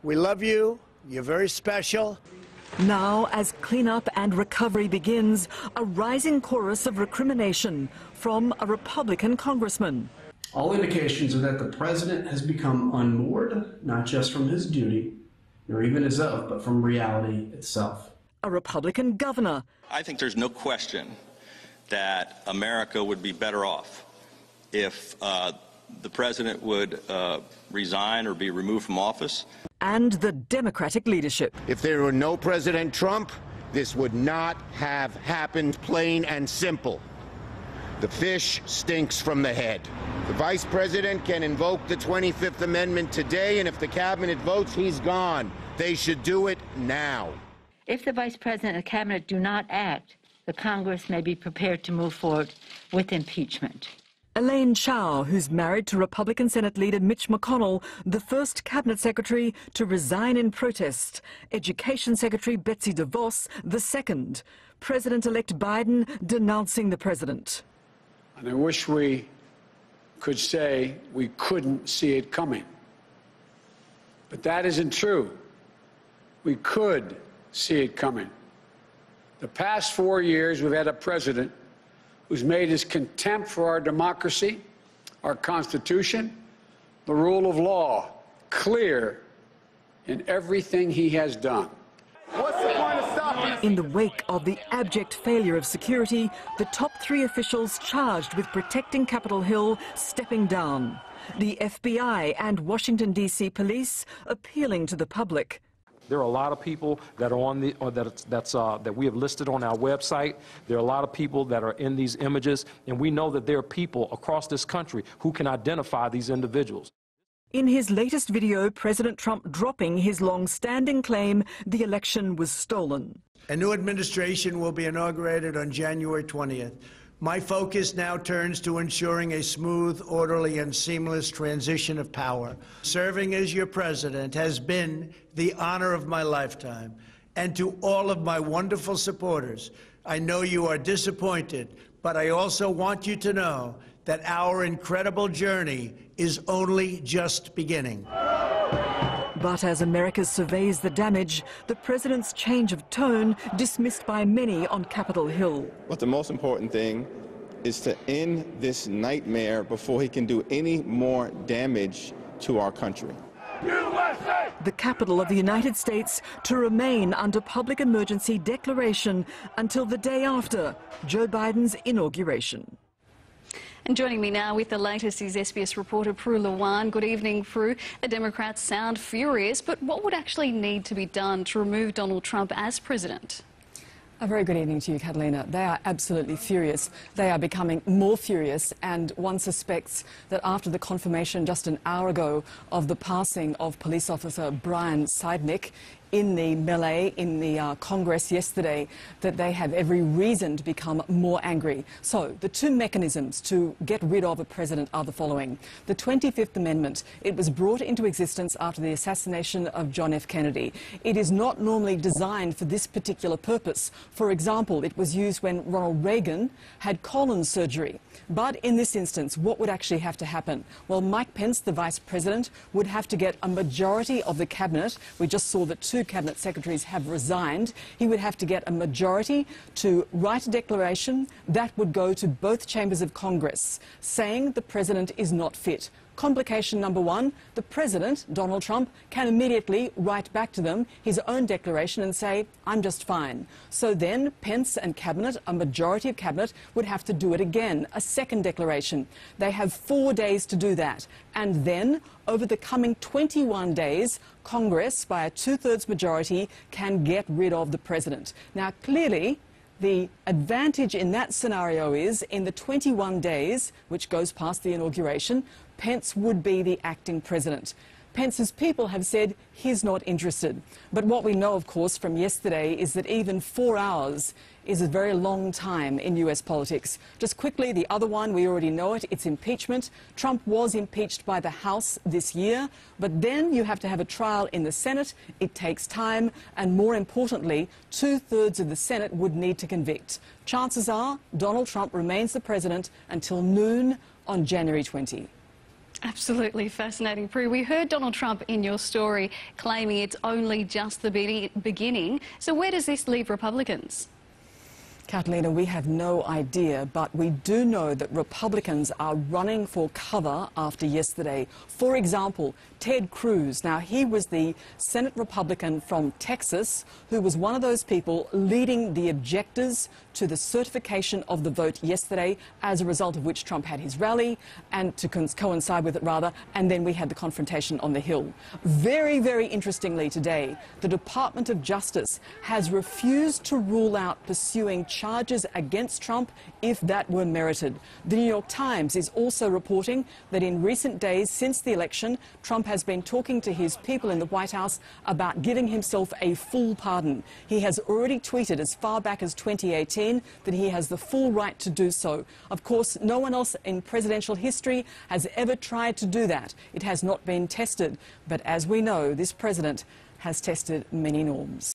We love you. You're very special. Now, as cleanup and recovery begins, a rising chorus of recrimination from a Republican congressman. All indications are that the president has become unmoored, not just from his duty, nor even his oath, but from reality itself. A Republican governor. I think there's no question that America would be better off if the president would resign or be removed from office. And the Democratic leadership. If there were no President Trump, this would not have happened, plain and simple. The fish stinks from the head. The vice president can invoke the 25th Amendment today, and if the cabinet votes, he's gone. They should do it now. If the vice president and the cabinet do not act, the Congress may be prepared to move forward with impeachment. Elaine Chao, who's married to Republican Senate leader Mitch McConnell, the first cabinet secretary to resign in protest. Education Secretary Betsy DeVos, the second. President-elect Biden denouncing the president. And I wish we could say we couldn't see it coming. But that isn't true. We could see it coming. The past 4 years, we've had a president who's made his contempt for our democracy, our Constitution, the rule of law clear in everything he has done. What's the point of stopping? In the wake of the abject failure of security, the top 3 officials charged with protecting Capitol Hill stepping down. The FBI and Washington, D.C. police appealing to the public. There are a lot of people that are on the that we have listed on our website. There are a lot of people that are in these images, and we know that there are people across this country who can identify these individuals. In his latest video, President Trump dropping his long-standing claim the election was stolen. A new administration will be inaugurated on January 20th. My focus now turns to ensuring a smooth, orderly, and seamless transition of power. Serving as your president has been the honor of my lifetime. And to all of my wonderful supporters, I know you are disappointed, but I also want you to know that our incredible journey is only just beginning. But as America surveys the damage, the president's change of tone dismissed by many on Capitol Hill. But the most important thing is to end this nightmare before he can do any more damage to our country. USA! The capital of the United States to remain under public emergency declaration until the day after Joe Biden's inauguration. And joining me now with the latest is SBS reporter Prue Lawan. Good evening, Prue. The Democrats sound furious, but what would actually need to be done to remove Donald Trump as president? A very good evening to you, Catalina. They are absolutely furious. They are becoming more furious, and one suspects that after the confirmation just an hour ago of the passing of police officer Brian Siednick in the melee in the Congress yesterday, that they have every reason to become more angry. So the 2 mechanisms to get rid of a president are the following. The 25th Amendment, it was brought into existence after the assassination of John F. Kennedy. It is not normally designed for this particular purpose. For example, it was used when Ronald Reagan had colon surgery. But in this instance, what would actually have to happen? Well, Mike Pence, the vice president, would have to get a majority of the cabinet. We just saw that 2 cabinet secretaries have resigned. He would have to get a majority to write a declaration that would go to both chambers of Congress saying the president is not fit. Complication number 1, the president, Donald Trump, can immediately write back to them his own declaration and say, I'm just fine. So then Pence and cabinet, a majority of cabinet, would have to do it again, a second declaration. They have 4 days to do that. And then, over the coming 21 days, Congress, by a 2/3 majority, can get rid of the president. Now, clearly, the advantage in that scenario is, in the 21 days, which goes past the inauguration, Pence would be the acting president. Pence's people have said he's not interested. But what we know, of course, from yesterday is that even 4 hours is a very long time in US politics. Just quickly, the other one, we already know it, it's impeachment. Trump was impeached by the House this year, but then you have to have a trial in the Senate. It takes time, and more importantly, 2/3 of the Senate would need to convict. Chances are Donald Trump remains the president until noon on January 20. Absolutely fascinating, Prue. We heard Donald Trump in your story claiming it's only just the beginning. So where does this leave Republicans? Catalina, we have no idea, but we do know that Republicans are running for cover after yesterday. For example, Ted Cruz. Now, he was the Senate Republican from Texas who was one of those people leading the objectors to the certification of the vote yesterday, as a result of which Trump had his rally, and to coincide with it, rather, and then we had the confrontation on the Hill. Very, very interestingly today, the Department of Justice has refused to rule out pursuing charges against Trump if that were merited. The New York Times is also reporting that in recent days since the election, Trump has been talking to his people in the White House about giving himself a full pardon. He has already tweeted as far back as 2018 that he has the full right to do so. Of course, no one else in presidential history has ever tried to do that. It has not been tested. But as we know, this president has tested many norms.